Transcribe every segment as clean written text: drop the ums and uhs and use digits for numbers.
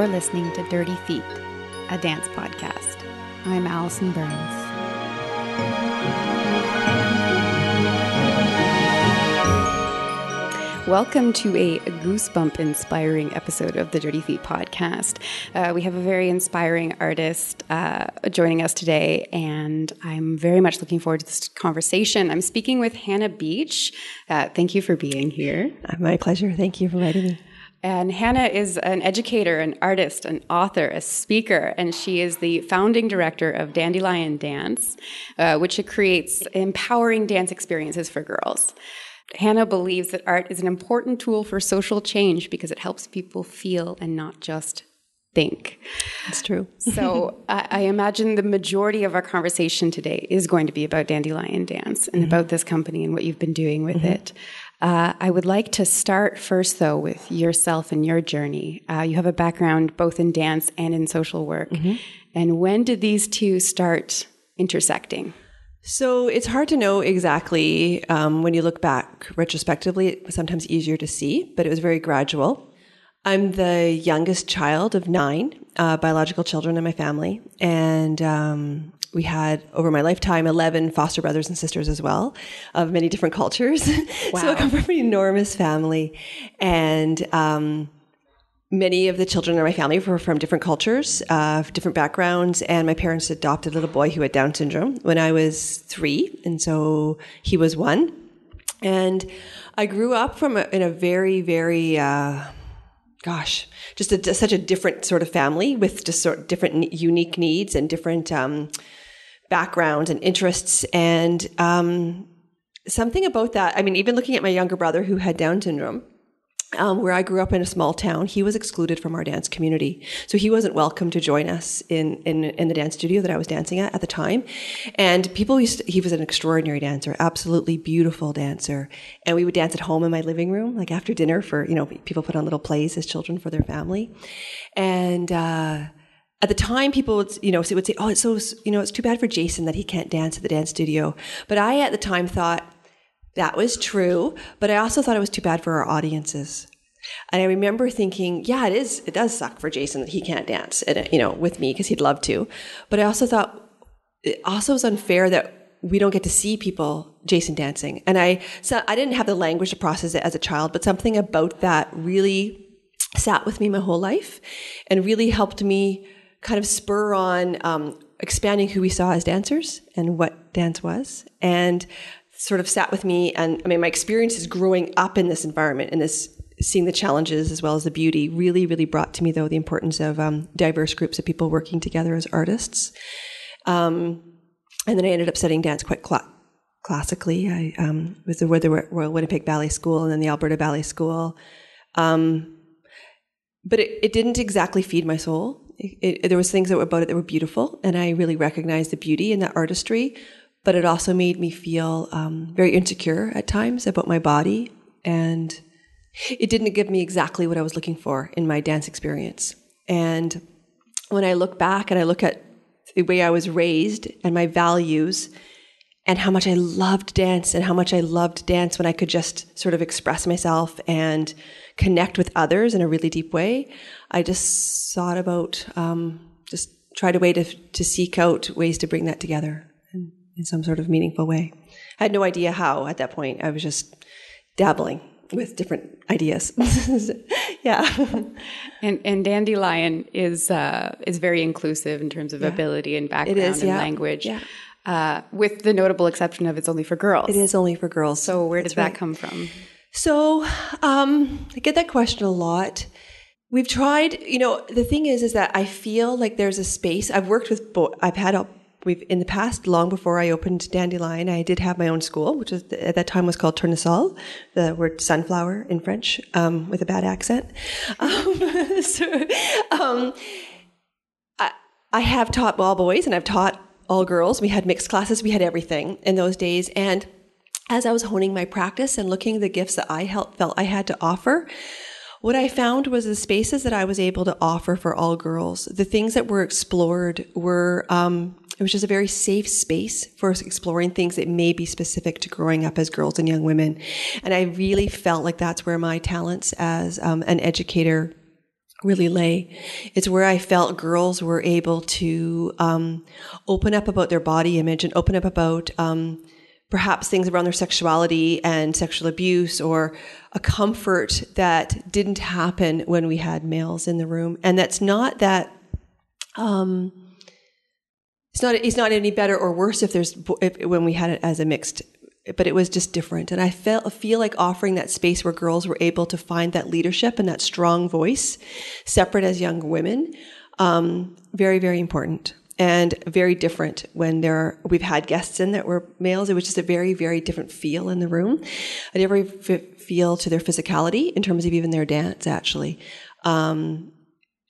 You're listening to Dirty Feet, a dance podcast. I'm Allison Burns. Welcome to a goosebump-inspiring episode of the Dirty Feet podcast. We have a very inspiring artist joining us today, and I'm very much looking forward to this conversation. I'm speaking with Hannah Beach. Thank you for being here. My pleasure. Thank you for inviting me. And Hannah is an educator, an artist, an author, a speaker, and she is the founding director of Dandelion Dance, which creates empowering dance experiences for girls. Hannah believes that art is an important tool for social change because it helps people feel and not just think. That's true. So I imagine the majority of our conversation today is going to be about Dandelion Dance and about this company and what you've been doing with it. I would like to start first, though, with yourself and your journey. You have a background both in dance and in social work. And when did these two start intersecting? So it's hard to know exactly when you look back retrospectively. It's sometimes easier to see, but it was very gradual. I'm the youngest child of 9 biological children in my family. And we had, over my lifetime, 11 foster brothers and sisters as well, of many different cultures. Wow. So I come from an enormous family. And many of the children in my family were from different cultures, different backgrounds. And my parents adopted a little boy who had Down syndrome when I was 3. And so he was 1. And I grew up in a very, very... such a different sort of family with just sort of different unique needs and different backgrounds and interests. And something about that, I mean, even looking at my younger brother who had Down syndrome, where I grew up in a small town, he was excluded from our dance community. So he wasn't welcome to join us in the dance studio that I was dancing at the time. And he was an extraordinary dancer, absolutely beautiful dancer. And we would dance at home in my living room, like after dinner for, people put on little plays as children for their family. And, at the time, people would say, oh, it's so, it's too bad for Jason that he can't dance at the dance studio. But I, at the time, thought, that was true, but I also thought it was too bad for our audiences. And I remember thinking, yeah, it does suck for Jason that he can't dance, with me because he'd love to. But I also thought it also was unfair that we don't get to see Jason dancing. And I didn't have the language to process it as a child, but something about that really sat with me my whole life and really helped me kind of spur on expanding who we saw as dancers and what dance was, and sort of sat with me. And I mean, my experiences growing up in this environment and seeing the challenges as well as the beauty really, really brought to me, though, the importance of diverse groups of people working together as artists. And then I ended up studying dance quite classically. I was the Royal Winnipeg Ballet School and then the Alberta Ballet School. But it didn't exactly feed my soul. There was things about it that were beautiful, and I really recognized the beauty in that artistry. But it also made me feel very insecure at times about my body. And it didn't give me exactly what I was looking for in my dance experience. And when I look back and I look at the way I was raised and my values and how much I loved dance and how much I loved dance when I could just sort of express myself and connect with others in a really deep way, I just thought about just tried a way to seek out ways to bring that together in some sort of meaningful way. I had no idea how at that point. I was just dabbling with different ideas. Yeah. And Dandelion is very inclusive in terms of ability and background and language. Yeah. With the notable exception of it's only for girls. It is only for girls. So where did that come from? So I get that question a lot. We've tried, the thing is that I feel like there's a space. I've worked with in the past, long before I opened Dandelion, I did have my own school, which was at that time was called Tournesol, the word sunflower in French, with a bad accent. I have taught all boys and I've taught all girls. We had mixed classes. We had everything in those days. And as I was honing my practice and looking at the gifts that I felt I had to offer, what I found was the spaces that I was able to offer for all girls, the things that were explored were It was just a very safe space for us exploring things that may be specific to growing up as girls and young women. And I really felt like that's where my talents as an educator really lay. It's where I felt girls were able to open up about their body image and open up about perhaps things around their sexuality and sexual abuse, or a comfort that didn't happen when we had males in the room. And that's not that it's not any better or worse when we had it as a mixed, but it was just different. And I feel like offering that space where girls were able to find that leadership and that strong voice, separate as young women, very, very important. And very different when we've had guests in that were males. It was just a very, very different feel in the room. A different feel to their physicality in terms of even their dance, actually. And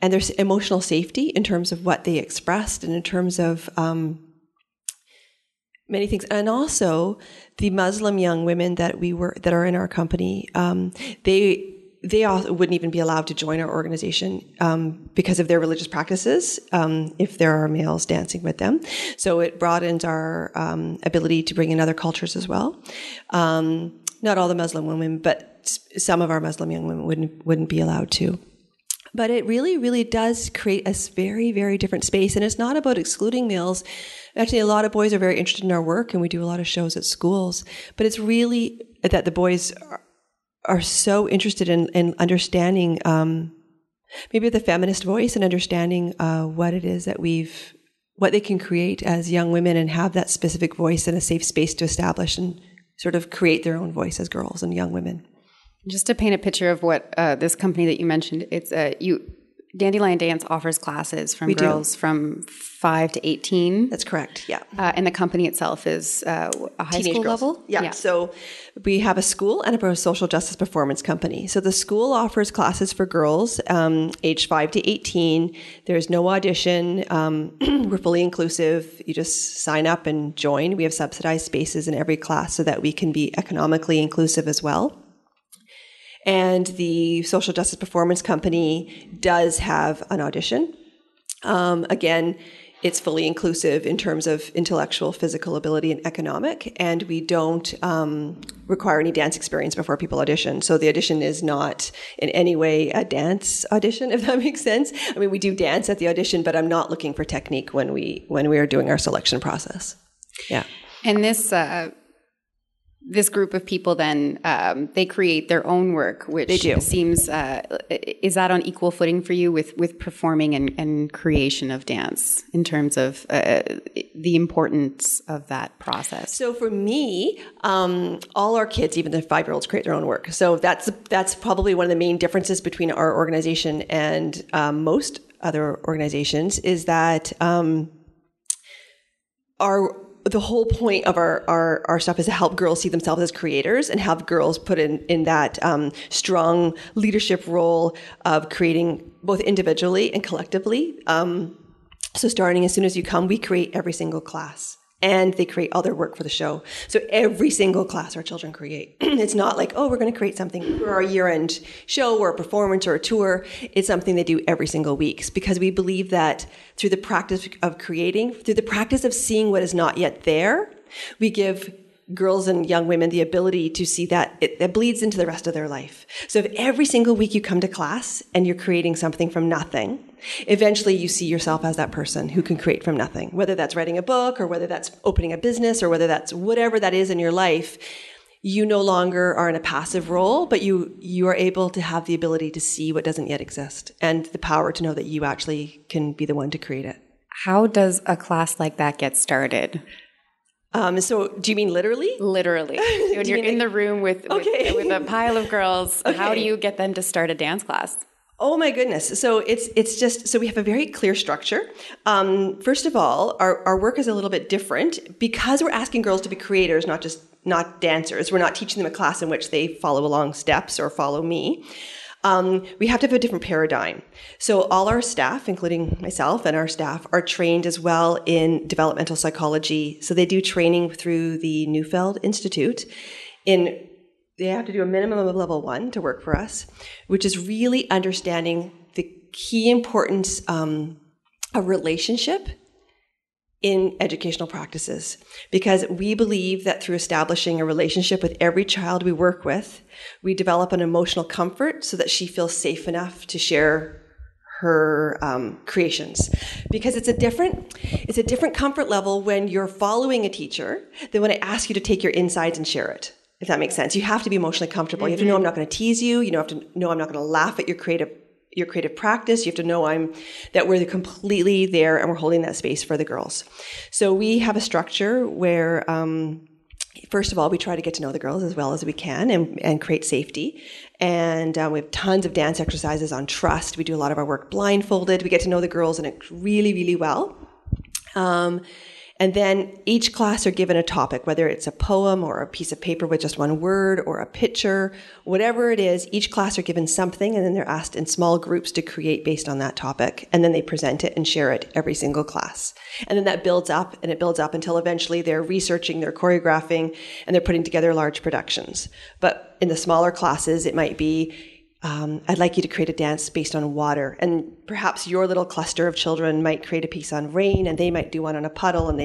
there's emotional safety in terms of what they expressed and in terms of many things. And also the Muslim young women that are in our company, they also wouldn't even be allowed to join our organization because of their religious practices if there are males dancing with them. So it broadens our ability to bring in other cultures as well. Not all the Muslim women, but some of our Muslim young women wouldn't be allowed to. But it really, really does create a very, very different space. And it's not about excluding males. Actually, a lot of boys are very interested in our work, and we do a lot of shows at schools. But it's really that the boys are so interested in understanding maybe the feminist voice and understanding what it is that what they can create as young women, and have that specific voice and a safe space to establish and sort of create their own voice as girls and young women. Just to paint a picture of what this company that you mentioned, it's Dandelion Dance offers classes from girls from 5 to 18. That's correct, yeah. And the company itself is a high Teenage school girls. level? Yeah, so we have a school and a social justice performance company. So the school offers classes for girls aged 5 to 18. There's no audition. We're fully inclusive. You just sign up and join. We have subsidized spaces in every class so that we can be economically inclusive as well. And the social justice performance company does have an audition. Again, it's fully inclusive in terms of intellectual, physical ability, and economic. And we don't require any dance experience before people audition. So the audition is not in any way a dance audition, if that makes sense. I mean, we do dance at the audition, but I'm not looking for technique when we are doing our selection process. Yeah. And this group of people then, they create their own work, which seems, is that on equal footing for you with performing and creation of dance in terms of the importance of that process? So for me, all our kids, even the 5-year-olds, create their own work. So that's probably one of the main differences between our organization and most other organizations, is that the whole point of our stuff is to help girls see themselves as creators and have girls put in that strong leadership role of creating both individually and collectively. So starting as soon as you come, we create every single class. And they create all their work for the show. So every single class our children create. It's not like, we're going to create something for our year-end show or a performance or a tour. It's something they do every single week, because we believe that through the practice of creating, through the practice of seeing what is not yet there, we give girls and young women the ability to see that it bleeds into the rest of their life. So if every single week you come to class and you're creating something from nothing, eventually you see yourself as that person who can create from nothing, whether that's writing a book or whether that's opening a business or whether that's whatever that is in your life. You no longer are in a passive role, but you are able to have the ability to see what doesn't yet exist and the power to know that you actually can be the one to create it. How does a class like that get started? So do you mean literally? Literally. When you're in the room with a pile of girls, how do you get them to start a dance class? Oh my goodness. So it's just, so we have a very clear structure. First of all, our work is a little bit different because we're asking girls to be creators, not dancers. We're not teaching them a class in which they follow along steps or follow me. We have to have a different paradigm. So all our staff, including myself and our staff, are trained as well in developmental psychology. So they do training through the Neufeld Institute. They have to do a minimum of level 1 to work for us, which is really understanding the key importance of relationship in educational practices, because we believe that through establishing a relationship with every child we work with, we develop an emotional comfort so that she feels safe enough to share creations, because it's a different comfort level when you're following a teacher than when I ask you to take your insides and share it, if that makes sense. You have to be emotionally comfortable. You have to know I'm not going to tease you. You have to know I'm not going to laugh at your creative practice. You have to know that we're completely there and we're holding that space for the girls. So we have a structure where, first of all, we try to get to know the girls as well as we can and create safety. And we have tons of dance exercises on trust. We do a lot of our work blindfolded. We get to know the girls in it really, really well. And then each class are given a topic, whether it's a poem or a piece of paper with just one word or a picture, whatever it is, each class are given something, and then they're asked in small groups to create based on that topic. And then they present it and share it every single class. And then that builds up, and it builds up until eventually they're researching, they're choreographing, and they're putting together large productions. But in the smaller classes, it might be, I'd like you to create a dance based on water. And perhaps your little cluster of children might create a piece on rain, and they might do one on a puddle, and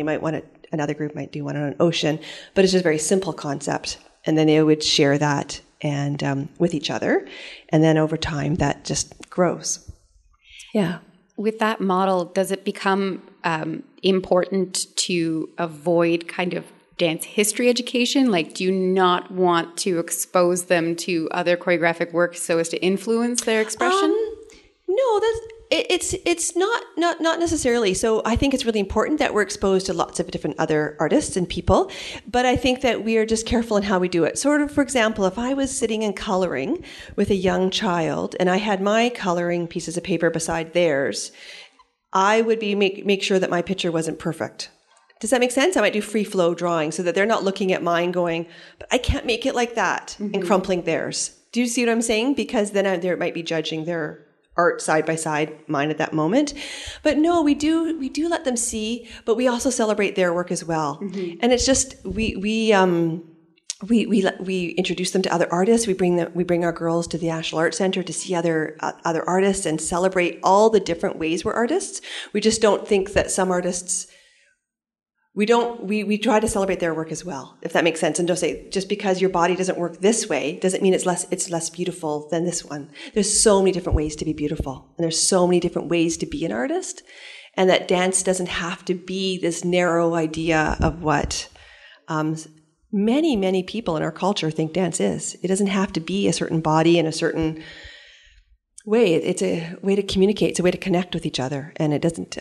another group might do one on an ocean. But it's just a very simple concept. And then they would share that and with each other. And then over time, that just grows. Yeah. With that model, does it become important to avoid kind of dance history education? Like, do you not want to expose them to other choreographic work so as to influence their expression? No, it's not necessarily. So I think it's really important that we're exposed to lots of different other artists and people, but I think that we are just careful in how we do it. Sort of, for example, if I was sitting and coloring with a young child and I had my coloring pieces of paper beside theirs, I would make sure that my picture wasn't perfect. Does that make sense? I might do free flow drawing so that they're not looking at mine going, but I can't make it like that, and crumpling theirs. Do you see what I'm saying? Because then they might be judging their art side by side, mine at that moment. But no, we do let them see, but we also celebrate their work as well. And it's just we introduce them to other artists. We bring our girls to the National Art Center to see other artists and celebrate all the different ways we're artists. We just don't think that some artists. We try to celebrate their work as well, if that makes sense. And don't say, just because your body doesn't work this way, doesn't mean it's less beautiful than this one. There's so many different ways to be beautiful. And there's so many different ways to be an artist. And that dance doesn't have to be this narrow idea of what many, many people in our culture think dance is. It doesn't have to be a certain body in a certain way. It's a way to communicate. It's a way to connect with each other. And it doesn't,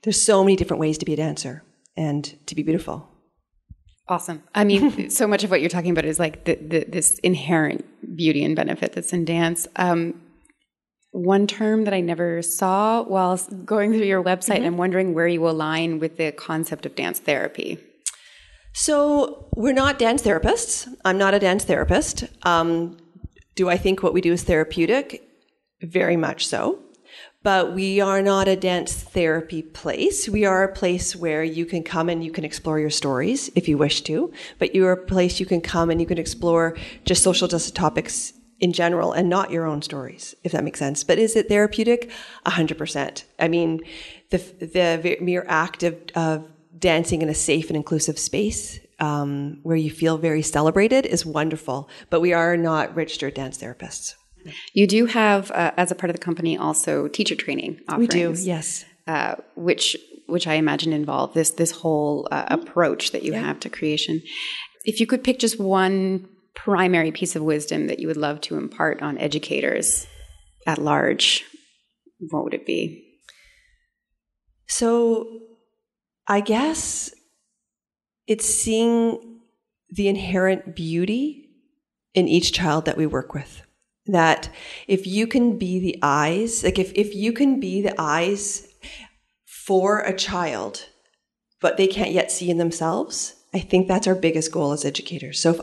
there's so many different ways to be a dancer and to be beautiful. Awesome. I mean, so much of what you're talking about is like this inherent beauty and benefit that's in dance. One term that I never saw while going through your website, and I'm wondering where you align with the concept of dance therapy. So we're not dance therapists. I'm not a dance therapist. Do I think what we do is therapeutic? Very much so. But we are not a dance therapy place. We are a place where you can come and you can explore your stories if you wish to. But you're a place you can come and you can explore just social justice topics in general and not your own stories, if that makes sense. But is it therapeutic? 100%. I mean, the mere act of dancing in a safe and inclusive space where you feel very celebrated is wonderful. But we are not registered dance therapists. You do have, as a part of the company, also teacher training offerings. We do, yes. Which I imagine involve this whole approach that you have to creation. If you could pick just one primary piece of wisdom that you would love to impart on educators at large, what would it be? So I guess it's seeing the inherent beauty in each child that we work with. That if you can be the eyes, like if you can be the eyes for a child, but they can't yet see in themselves, I think that's our biggest goal as educators. So if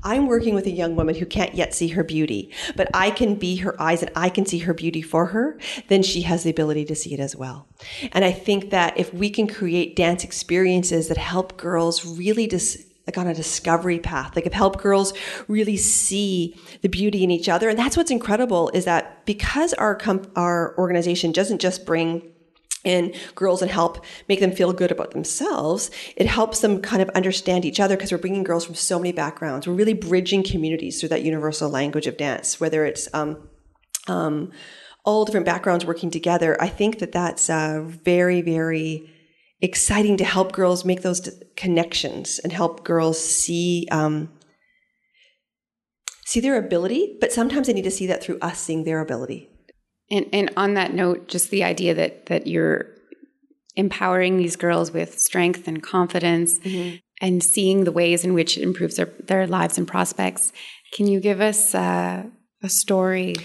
I'm working with a young woman who can't yet see her beauty, but I can be her eyes and I can see her beauty for her, then she has the ability to see it as well. And I think that if we can create dance experiences that help girls really like on a discovery path, like help girls really see the beauty in each other. And that's what's incredible is that because our organization doesn't just bring in girls and help make them feel good about themselves, it helps them kind of understand each other because we're bringing girls from so many backgrounds. We're really bridging communities through that universal language of dance, whether it's all different backgrounds working together. I think that that's very, very exciting to help girls make those connections and help girls see their ability, but sometimes they need to see that through us seeing their ability. And on that note, just the idea that you're empowering these girls with strength and confidence and seeing the ways in which it improves their lives and prospects. Can you give us a story?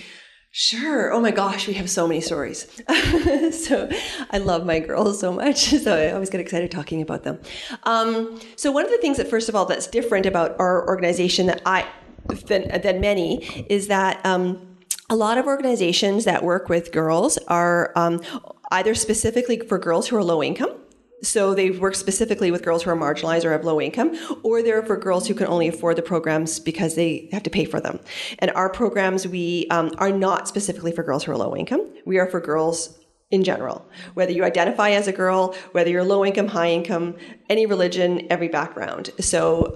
Sure. Oh my gosh, we have so many stories. So I love my girls so much. So I always get excited talking about them. So one of the things that, first of all, that's different about our organization than many is that a lot of organizations that work with girls are either specifically for girls who are low income. So they work specifically with girls who are marginalized or have low income, or they're for girls who can only afford the programs because they have to pay for them. And our programs, we are not specifically for girls who are low income. We are for girls in general, whether you identify as a girl, whether you're low income, high income, any religion, every background. So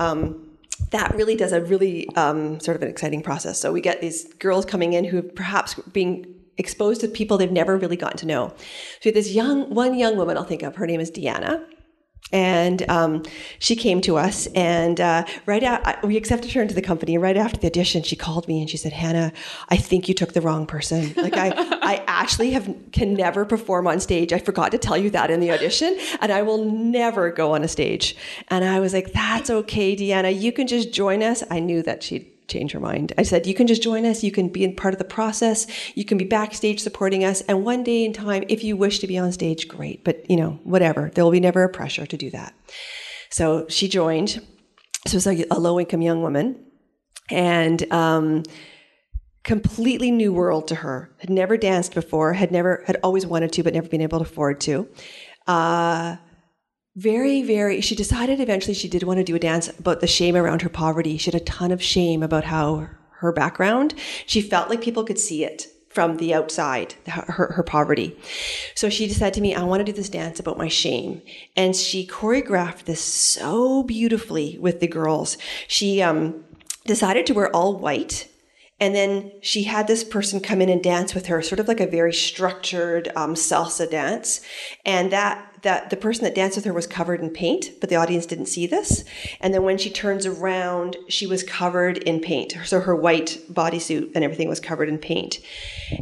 that really does a really sort of an exciting process. So we get these girls coming in who perhaps being exposed to people they've never really gotten to know. So this one young woman I'll think of, her name is Deanna. And she came to us, and we accepted her into the company. And right after the audition, she called me and she said, "Hannah, I think you took the wrong person. Like I actually can never perform on stage. I forgot to tell you that in the audition, and I will never go on a stage." And I was like, "That's okay, Deanna. You can just join us." I knew that she'd change her mind. I said, "You can just join us. You can be in part of the process. You can be backstage supporting us. And one day in time, if you wish to be on stage, great. But, whatever. There will be never a pressure to do that." So she joined. So it was a low-income young woman. And completely new world to her. Had never danced before. Had always wanted to, but never been able to afford to. She decided eventually she did want to do a dance about the shame around her poverty. She had a ton of shame about how her background, she felt like people could see it from the outside, her poverty. So she said to me, "I want to do this dance about my shame." And she choreographed this so beautifully with the girls. She decided to wear all white. And then she had this person come in and dance with her, sort of like a very structured salsa dance. And that the person that danced with her was covered in paint, but the audience didn't see this. And then when she turns around, she was covered in paint. So her white bodysuit and everything was covered in paint.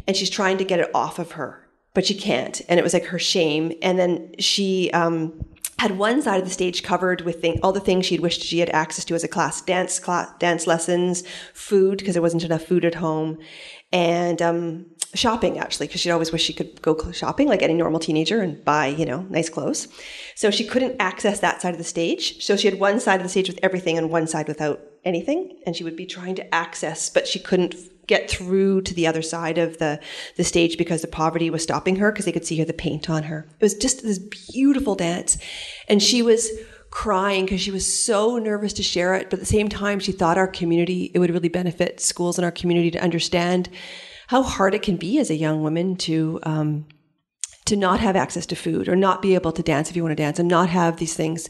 And she's trying to get it off of her, but she can't. And it was like her shame. And then she had one side of the stage covered with all the things she'd wished she had access to as a class, dance lessons, food, because there wasn't enough food at home, and shopping, actually, because she'd always wished she could go shopping like any normal teenager and buy, nice clothes. So she couldn't access that side of the stage. So she had one side of the stage with everything and one side without anything. And she would be trying to access, but she couldn't get through to the other side of the stage because the poverty was stopping her, because they could see the paint on her. It was just this beautiful dance. And she was crying because she was so nervous to share it. But at the same time, she thought it would really benefit schools in our community to understand how hard it can be as a young woman to not have access to food, or not be able to dance if you want to dance, and not have these things.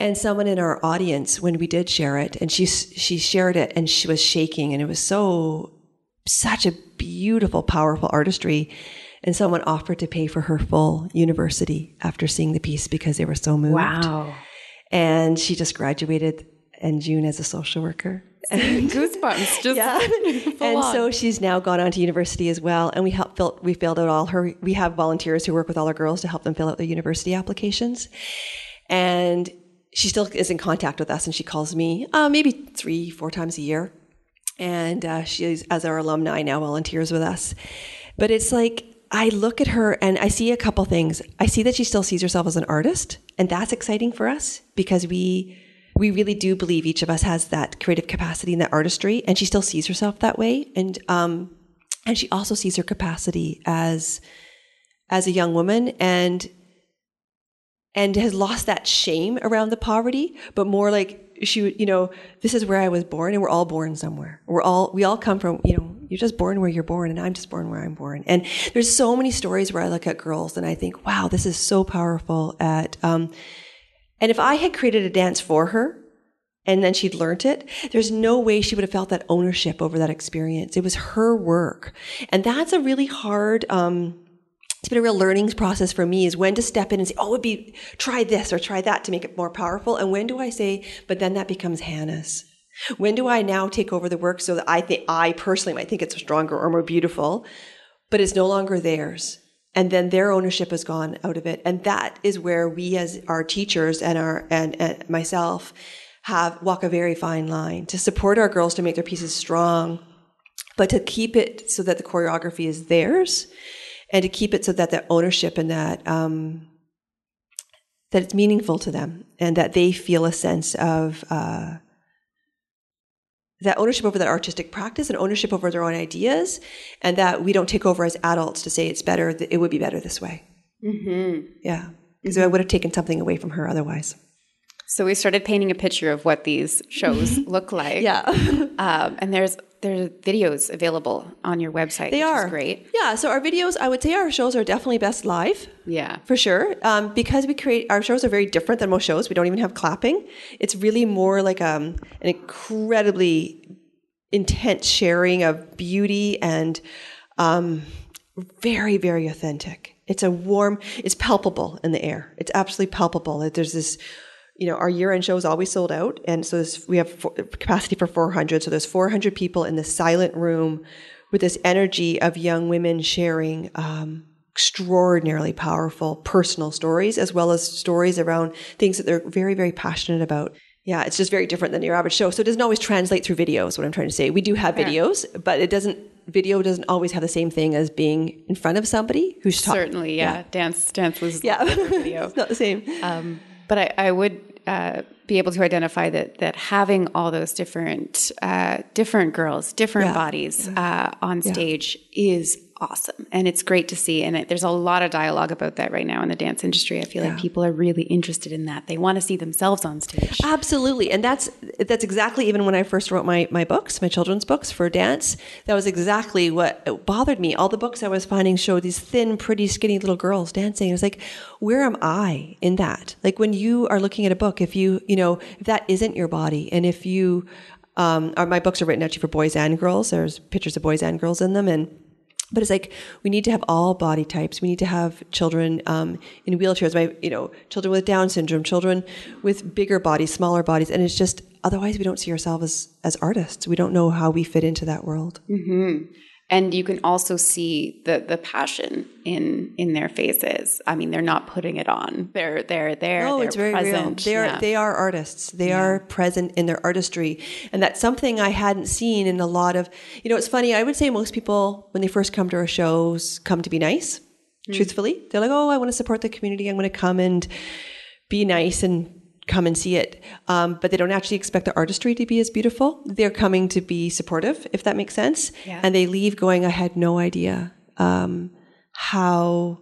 And someone in our audience, when we did share it, and she shared it, and she was shaking, and it was such a beautiful, powerful artistry. And someone offered to pay for her full university after seeing the piece because they were so moved. Wow. And she just graduated in June as a social worker. And goosebumps. Just yeah. And so she's now gone on to university as well. And we filled out we have volunteers who work with all our girls to help them fill out their university applications. And she still is in contact with us, and she calls me maybe 3-4 times a year. And she, as our alumni, now volunteers with us. But it's like, I look at her and I see a couple things. I see that she still sees herself as an artist, and that's exciting for us because we really do believe each of us has that creative capacity and that artistry, and she still sees herself that way. And she also sees her capacity as a young woman, and has lost that shame around the poverty, but more like this is where I was born, and we're all born somewhere. We all come from, you're just born where you're born, and I'm just born where I'm born. And there's so many stories where I look at girls and I think, wow, this is so powerful and if I had created a dance for her and then she'd learnt it, there's no way she would have felt that ownership over that experience. It was her work. And that's a really hard, it's been a real learning process for me, is when to step in and say, oh, it'd be, try this or try that to make it more powerful. And when do I say, but then that becomes Hannah's? When do I now take over the work so that I personally might think it's stronger or more beautiful, but it's no longer theirs? And then their ownership has gone out of it. And that is where we as our teachers and myself walk a very fine line to support our girls to make their pieces strong, but to keep it so that the choreography is theirs, and to keep it so that the ownership and that it's meaningful to them, and that they feel a sense of that ownership over that artistic practice and ownership over their own ideas, and that we don't take over as adults to say it's better, it would be better this way. Mm-hmm. Yeah. Because I would have taken something away from her otherwise. So we started painting a picture of what these shows look like. Yeah. And there's videos available on your website. They are. Which is great. Yeah. So our videos, I would say our shows are definitely best live. Yeah. For sure. Because our shows are very different than most shows. We don't even have clapping. It's really more like an incredibly intense sharing of beauty and very, very authentic. It's palpable in the air. It's absolutely palpable. There's this, our year-end show is always sold out. And so we have capacity for 400. So there's 400 people in this silent room with this energy of young women sharing extraordinarily powerful personal stories, as well as stories around things that they're very, very passionate about. Yeah, it's just very different than your average show. So it doesn't always translate through videos, what I'm trying to say. We do have videos, but video doesn't always have the same thing as being in front of somebody who's talking. Certainly, yeah. Dance was video. It's not the same. But I would be able to identify that having all those different girls, different bodies on stage is awesome. And it's great to see. And there's a lot of dialogue about that right now in the dance industry. I feel like people are really interested in that. They want to see themselves on stage. Absolutely. And that's exactly, even when I first wrote my books, my children's books for dance, that was exactly what bothered me. All the books I was finding showed these thin, pretty, skinny little girls dancing. It was like, where am I in that? Like when you are looking at a book, if if that isn't your body, and if you, my books are written actually for boys and girls, there's pictures of boys and girls in them, but it's like, we need to have all body types. We need to have children in wheelchairs, children with Down syndrome, children with bigger bodies, smaller bodies. And it's just, otherwise we don't see ourselves as artists. We don't know how we fit into that world. Mm-hmm. And you can also see the passion in their faces. I mean, they're not putting it on. They're there. Oh, it's very present. Real. They are artists. They are present in their artistry. And that's something I hadn't seen in a lot of, it's funny. I would say most people, when they first come to our shows, come to be nice, truthfully. They're like, oh, I want to support the community. I'm going to come and be nice and come and see it. But they don't actually expect the artistry to be as beautiful. They're coming to be supportive, if that makes sense. Yeah. And they leave going, I had no idea how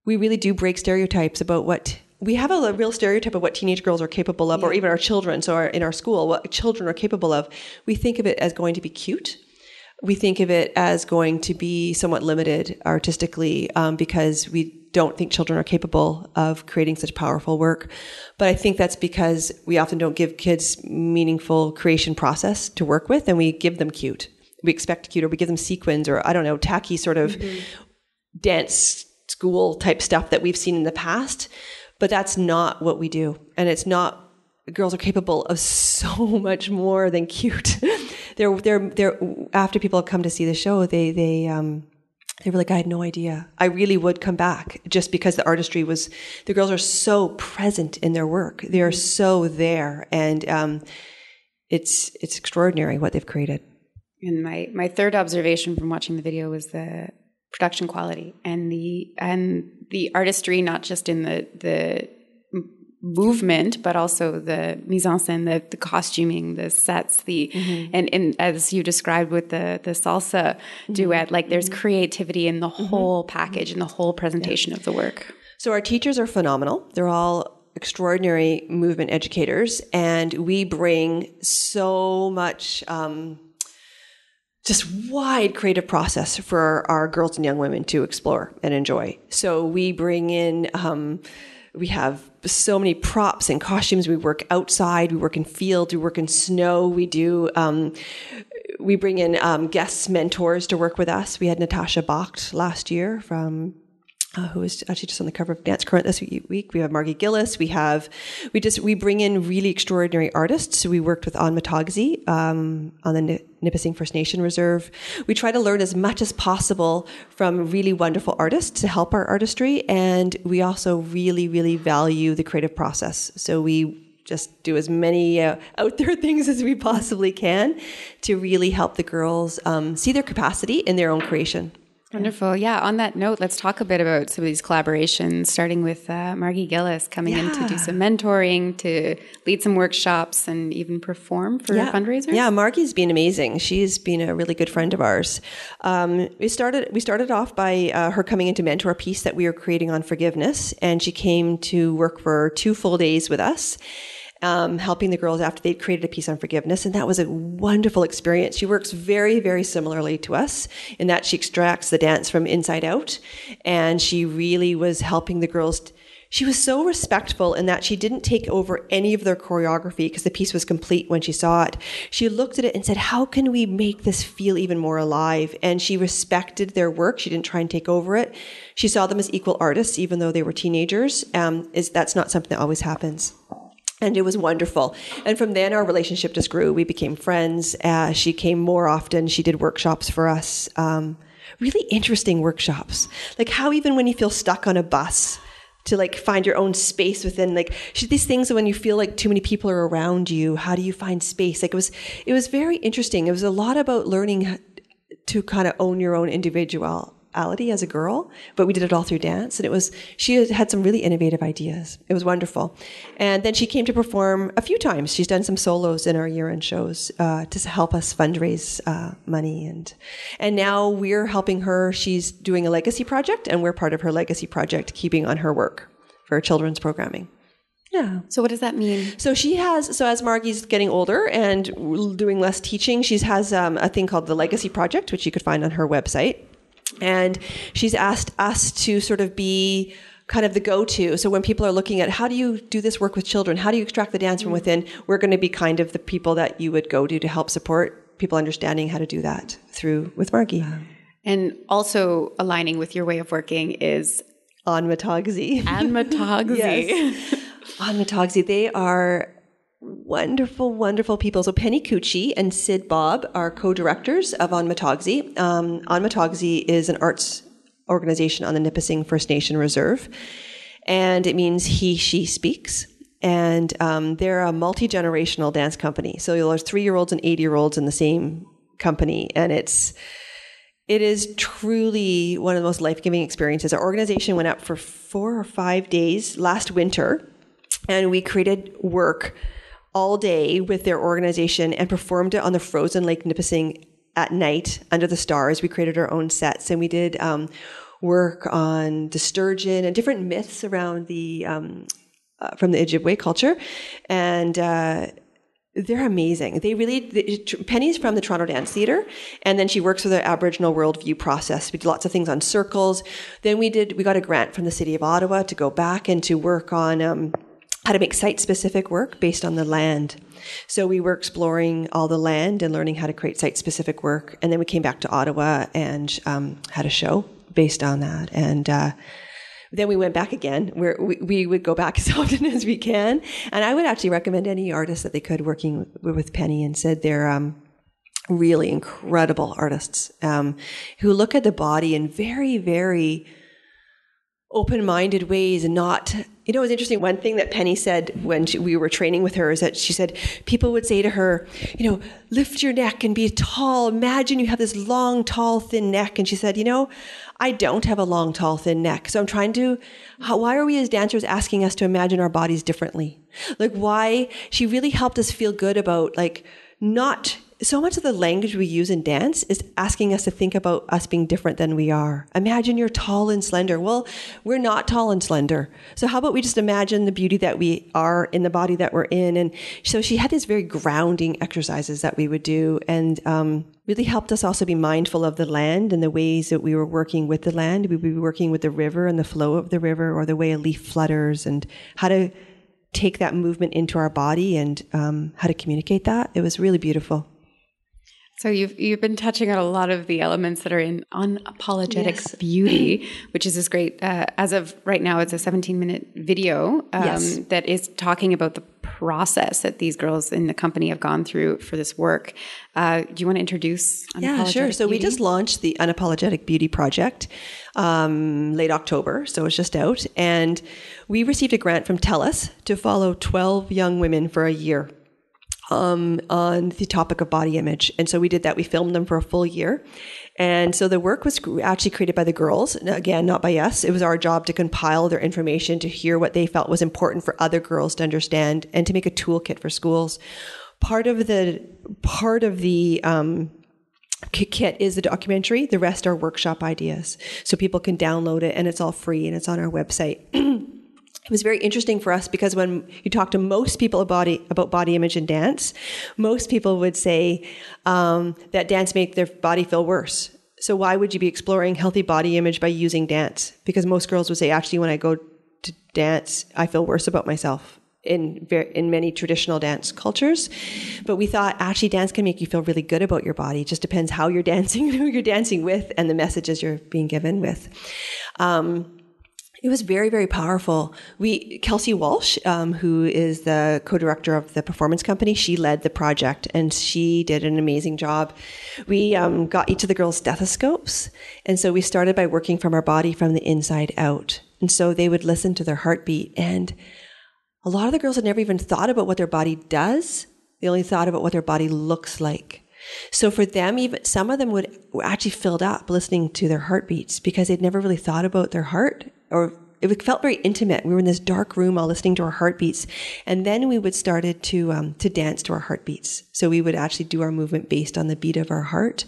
we really do break stereotypes about what we have a real stereotype of what teenage girls are capable of, or even our children. So in our school, what children are capable of, we think of it as going to be cute. We think of it as going to be somewhat limited artistically because we don't think children are capable of creating such powerful work. But I think that's because we often don't give kids meaningful creation process to work with, and we give them cute. We expect cute, or we give them sequins, or tacky sort of dance school type stuff that we've seen in the past. But that's not what we do. And it's not, girls are capable of so much more than cute. They're after people come to see the show, they were like, I had no idea. I really would come back just because the artistry the girls are so present in their work. They're so there. And it's extraordinary what they've created. And my third observation from watching the video was the production quality and the artistry, not just in the movement, but also the mise en scène, the costuming, the sets, and as you described with the salsa duet, like there's creativity in the whole package and the whole presentation of the work. So our teachers are phenomenal. They're all extraordinary movement educators, and we bring so much just wide creative process for our girls and young women to explore and enjoy. So we bring in We have so many props and costumes. We work outside. We work in fields. We work in snow. We do. We bring in guest mentors to work with us. We had Natasha Bacht last year from who was actually just on the cover of Dance Current this week. We have Margie Gillis. We bring in really extraordinary artists. So we worked with An Matagzi on the Nipissing First Nation Reserve. We try to learn as much as possible from really wonderful artists to help our artistry. And we also really, really value the creative process. So we just do as many out there things as we possibly can to really help the girls see their capacity in their own creation. Wonderful. Yeah. On that note, let's talk a bit about some of these collaborations, starting with Margie Gillis coming in to do some mentoring, to lead some workshops, and even perform for fundraisers. Yeah, Margie's been amazing. She's been a really good friend of ours. We started off by her coming in to mentor a piece that we were creating on forgiveness, and she came to work for 2 full days with us. Helping the girls after they'd created a piece on forgiveness. And that was a wonderful experience. She works very, very similarly to us in that she extracts the dance from inside out. And she really was helping the girls. She was so respectful in that she didn't take over any of their choreography because the piece was complete when she saw it. She looked at it and said, how can we make this feel even more alive? And she respected their work. She didn't try and take over it. She saw them as equal artists, even though they were teenagers. That's not something that always happens. And it was wonderful. And from then, our relationship just grew. We became friends. She came more often. She did workshops for us. Really interesting workshops. Like how even when you feel stuck on a bus, to like find your own space within, like these things when you feel like too many people are around you, how do you find space? Like it was very interesting. It was a lot about learning to kind of own your own individuality as a girl, but we did it all through dance. And she had some really innovative ideas. It was wonderful. And then she came to perform a few times. She's done some solos in our year-end shows to help us fundraise money. And now we're helping her. She's doing a legacy project, and we're part of her legacy project, keeping on her work for children's programming. Yeah. So what does that mean? So as Margie's getting older and doing less teaching, she has a thing called the Legacy Project, which you could find on her website. And she's asked us to sort of be kind of the go-to. So when people are looking at how do you do this work with children, how do you extract the dance from within, we're going to be kind of the people that you would go to help support people understanding how to do that with Margie. And also aligning with your way of working is An Matagzi. An Matagzi. Yes. An Matagzi. They are wonderful, wonderful people. So Penny Cucci and Sid Bob are co-directors of An Matagzi. An Matagzi is an arts organization on the Nipissing First Nation Reserve. And it means he, she speaks. And they're a multi-generational dance company. So there's 3-year-olds and 80-year-olds in the same company. And it is truly one of the most life-giving experiences. Our organization went up for 4 or 5 days last winter. And we created work all day with their organization and performed it on the frozen Lake Nipissing at night under the stars. We created our own sets, and we did work on the sturgeon and different myths around from the Ojibwe culture. And they're amazing. Penny's from the Toronto Dance Theatre, and then she works with the Aboriginal Worldview process. We did lots of things on circles. Then we got a grant from the City of Ottawa to go back and to work on how to make site-specific work based on the land. So we were exploring all the land and learning how to create site-specific work. And then we came back to Ottawa and had a show based on that. And then we went back again, where we would go back as often as we can. And I would actually recommend any artist that they could working with Penny and Sid. They're really incredible artists who look at the body in very, very open-minded ways and not... it was interesting. One thing that Penny said when we were training with her is that she said people would say to her, lift your neck and be tall. Imagine you have this long, tall, thin neck. And she said, I don't have a long, tall, thin neck. So I'm trying to... why are we as dancers asking us to imagine our bodies differently? Like why... She really helped us feel good about not so much of the language we use in dance is asking us to think about us being different than we are. Imagine you're tall and slender. Well, we're not tall and slender. So how about we just imagine the beauty that we are in the body that we're in? And so she had these very grounding exercises that we would do, and really helped us also be mindful of the land and the ways that we were working with the land. We would be working with the river and the flow of the river, or the way a leaf flutters, and how to take that movement into our body, and how to communicate that. It was really beautiful. So you've been touching on a lot of the elements that are in Unapologetic Beauty, which is this great, as of right now, it's a 17-minute video that is talking about the process that these girls in the company have gone through for this work. Do you want to introduce Unapologetic Yeah, sure. So Beauty? we just launched the Unapologetic Beauty Project late October, so it's just out. And we received a grant from TELUS to follow 12 young women for a year on the topic of body image. And so we did that. We filmed them for a full year. And so the work was actually created by the girls. Again, not by us. It was our job to compile their information, to hear what they felt was important for other girls to understand, and to make a toolkit for schools. Part of the kit is the documentary. The rest are workshop ideas. So people can download it, and it's all free, and it's on our website. It was very interesting for us because when you talk to most people about body image and dance, most people would say that dance make their body feel worse. So why would you be exploring healthy body image by using dance? Because most girls would say, actually, when I go to dance, I feel worse about myself in many traditional dance cultures. But we thought, actually, dance can make you feel really good about your body. It just depends how you're dancing, who you're dancing with, and the messages you're being given with. It was very, very powerful. Kelsey Walsh, who is the co-director of the performance company, she led the project, and she did an amazing job. We got each of the girls stethoscopes, and so we started by working from our body from the inside out. And so they would listen to their heartbeat, and a lot of the girls had never even thought about what their body does. They only thought about what their body looks like. So for them, even some of them were actually filled up listening to their heartbeats because they'd never really thought about their heart, or it felt very intimate. We were in this dark room all listening to our heartbeats. And then we would started to dance to our heartbeats. So we would actually do our movement based on the beat of our heart.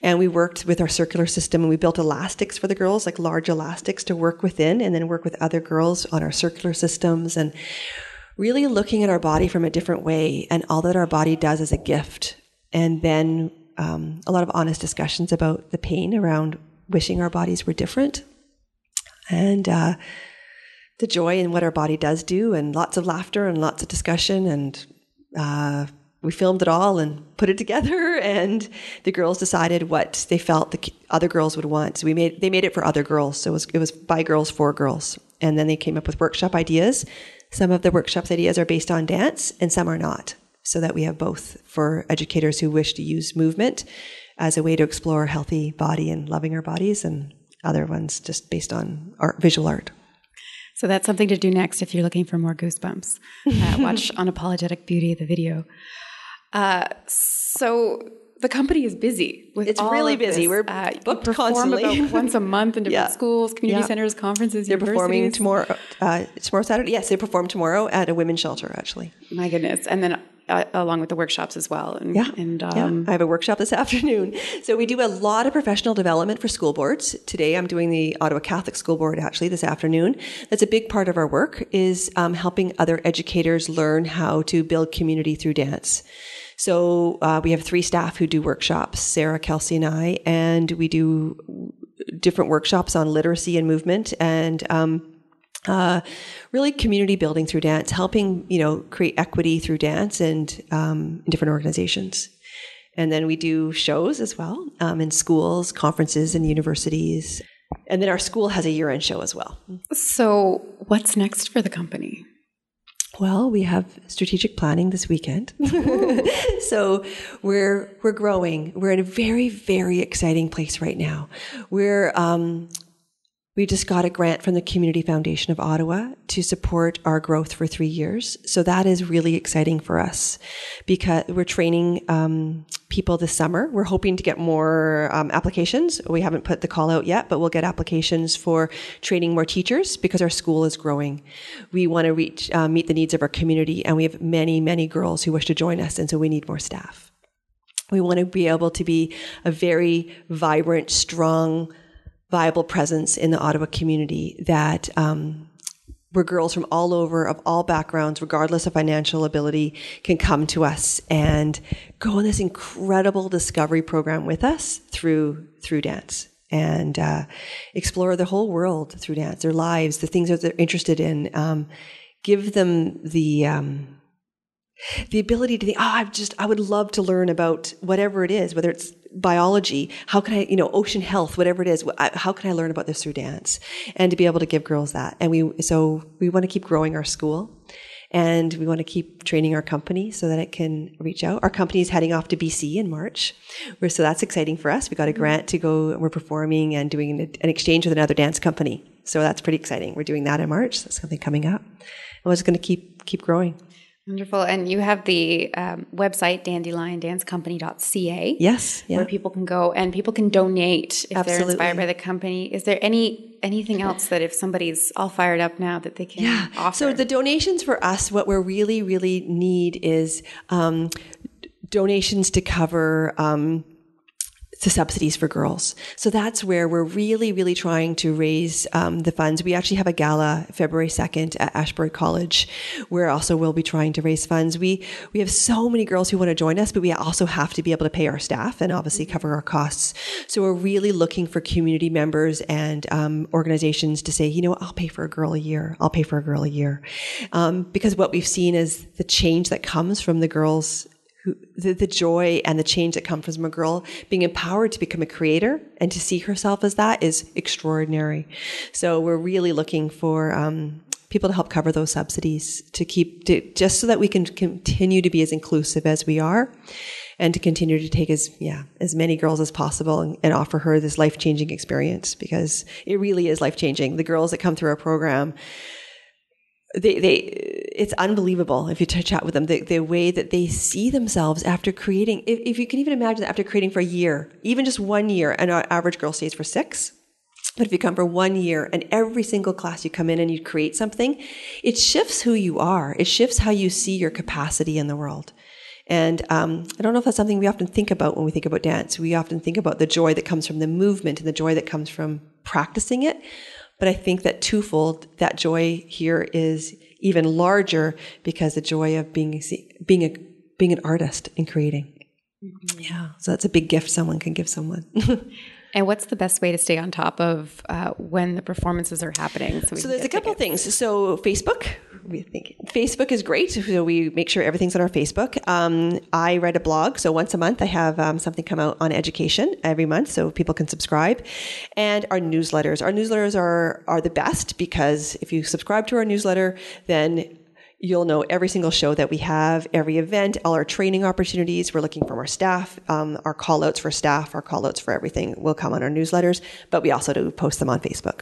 And we worked with our circular system, and we built elastics for the girls, like large elastics to work within, and then work with other girls on our circular systems, and really looking at our body from a different way, and all that our body does is a gift. And then a lot of honest discussions about the pain around wishing our bodies were different, and the joy in what our body does do, and lots of laughter and lots of discussion. And we filmed it all and put it together, and the girls decided what they felt the other girls would want. So they made it for other girls. So it was by girls for girls. And then they came up with workshop ideas. Some of the workshops ideas are based on dance, and some are not, so that we have both for educators who wish to use movement as a way to explore a healthy body and loving our bodies, and other ones just based on visual art. So that's something to do next if you're looking for more goosebumps. Watch Unapologetic Beauty, the video. So the company is busy with It's all really of busy. This. We're booked constantly. About once a month in different schools, community centers, conferences, They're universities. performing tomorrow. Tomorrow Saturday. Yes, they perform tomorrow at a women's shelter, actually. My goodness. And then along with the workshops as well. And I have a workshop this afternoon. So we do a lot of professional development for school boards. Today I'm doing the Ottawa Catholic School Board actually this afternoon. That's a big part of our work, is helping other educators learn how to build community through dance. So we have 3 staff who do workshops, Sarah, Kelsey, and I, and we do different workshops on literacy and movement, and really community building through dance, helping, create equity through dance, and in different organizations. And then we do shows as well in schools, conferences, and universities. And then our school has a year-end show as well. So what's next for the company? Well, we have strategic planning this weekend. So we're growing. We're in a very, very exciting place right now. We just got a grant from the Community Foundation of Ottawa to support our growth for 3 years. So that is really exciting for us because we're training people this summer. We're hoping to get more applications. We haven't put the call out yet, but we'll get applications for training more teachers because our school is growing. We want to meet the needs of our community, and we have many, many girls who wish to join us, and so we need more staff. We want to be able to be a very vibrant, strong, viable presence in the Ottawa community that where girls from all over, of all backgrounds, regardless of financial ability, can come to us and go on this incredible discovery program with us through dance, and explore the whole world through dance, their lives, the things that they're interested in. Give them the ability to think, I would love to learn about whatever it is, whether it's biology, how can I, ocean health, whatever it is, how can I learn about this through dance? And to be able to give girls that. And we want to keep growing our school, and we want to keep training our company so that it can reach out. Our company is heading off to BC in March. So that's exciting for us. We got a grant to go, and we're performing and doing an exchange with another dance company. So that's pretty exciting. We're doing that in March. That's something coming up. And we're just going to keep growing. Wonderful. And you have the website, dandeliondancecompany.ca. Yes. Yeah. Where people can go and people can donate if Absolutely. they're inspired by the company. Is there anything else that if somebody's all fired up now that they can offer? So the donations for us, what we really, really need is donations to cover to subsidies for girls. So that's where we're really, really trying to raise the funds. We actually have a gala February 2nd at Ashbury College, where also we'll be trying to raise funds. We have so many girls who want to join us, but we also have to be able to pay our staff and obviously cover our costs. So we're really looking for community members and organizations to say, I'll pay for a girl a year. I'll pay for a girl a year. Because what we've seen is the change that comes from the girls, the joy and the change that comes from a girl being empowered to become a creator and to see herself as that is extraordinary. So we're really looking for people to help cover those subsidies just so that we can continue to be as inclusive as we are, and to continue to take as many girls as possible and offer her this life-changing experience, because it really is life-changing. The girls that come through our program, it's unbelievable if you chat with them, the way that they see themselves after creating. If you can even imagine that, after creating for a year, even just 1 year, and our average girl stays for 6. But if you come for 1 year and every single class you come in and you create something, it shifts who you are. It shifts how you see your capacity in the world. And I don't know if that's something we often think about when we think about dance. We often think about the joy that comes from the movement and the joy that comes from practicing it. But I think that twofold, that joy here is even larger, because the joy of being an artist and creating. Mm-hmm. Yeah. So that's a big gift someone can give someone. And what's the best way to stay on top of when the performances are happening? So there's a couple of things. So Facebook is great. So we make sure everything's on our Facebook. I write a blog. So once a month I have something come out on education every month, so people can subscribe. And our newsletters. Our newsletters are the best, because if you subscribe to our newsletter, then you'll know every single show that we have, every event, all our training opportunities. We're looking from our staff, our call outs for staff, our call outs for everything will come on our newsletters, but we also do post them on Facebook.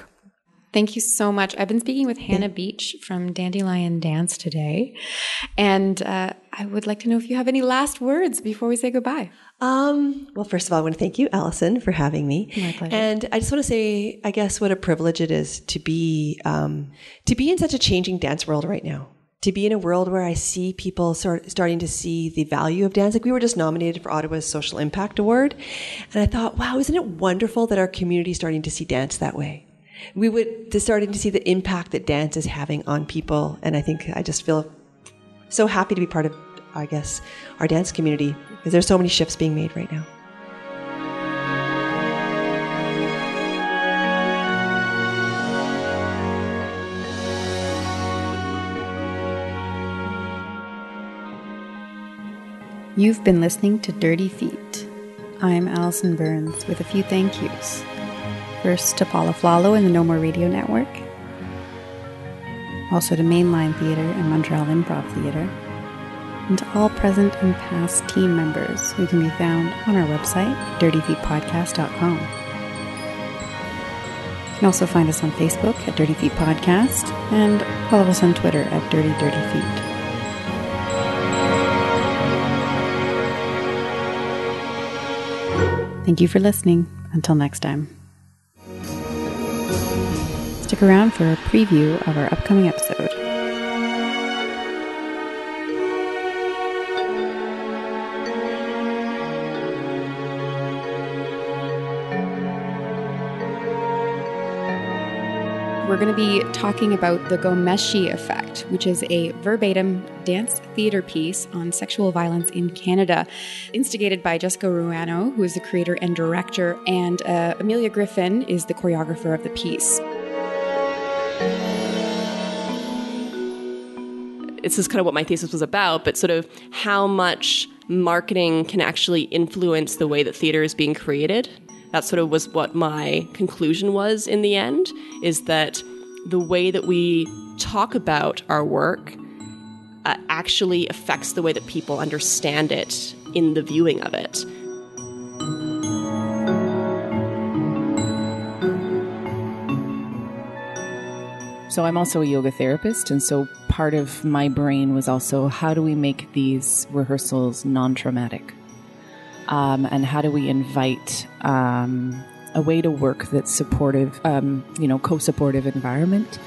Thank you so much. I've been speaking with Hannah Beach from Dandelion Dance today. And I would like to know if you have any last words before we say goodbye. Well, first of all, I want to thank you, Allison, for having me. My pleasure. And I just want to say, I guess, what a privilege it is to be in such a changing dance world right now. To be in a world where I see people starting to see the value of dance. Like, we were just nominated for Ottawa's Social Impact Award. And I thought, wow, isn't it wonderful that our community is starting to see dance that way? Starting to see the impact that dance is having on people. And I think I just feel so happy to be part of, I guess, our dance community, because there's so many shifts being made right now. You've been listening to Dirty Feet. I'm Allison Burns with a few thank yous. First to Paula Flalo and the No More Radio Network. Also to Mainline Theatre and Montreal Improv Theatre. And to all present and past team members who can be found on our website, dirtyfeetpodcast.com. You can also find us on Facebook at Dirty Feet Podcast, and follow us on Twitter at Dirty Feet. Thank you for listening. Until next time. Stick around for a preview of our upcoming episode. we're going to be talking about the Gomeshi effect, which is a verbatim dance theater piece on sexual violence in Canada, instigated by Jessica Ruano, who is the creator and director, and Amelia Griffin is the choreographer of the piece. This is kind of what my thesis was about, but sort of how much marketing can actually influence the way that theater is being created. That sort of was what my conclusion was in the end, is that the way that we talk about our work actually affects the way that people understand it in the viewing of it. So I'm also a yoga therapist, and so part of my brain was also, how do we make these rehearsals non-traumatic? And how do we invite a way to work that's supportive, co-supportive environment,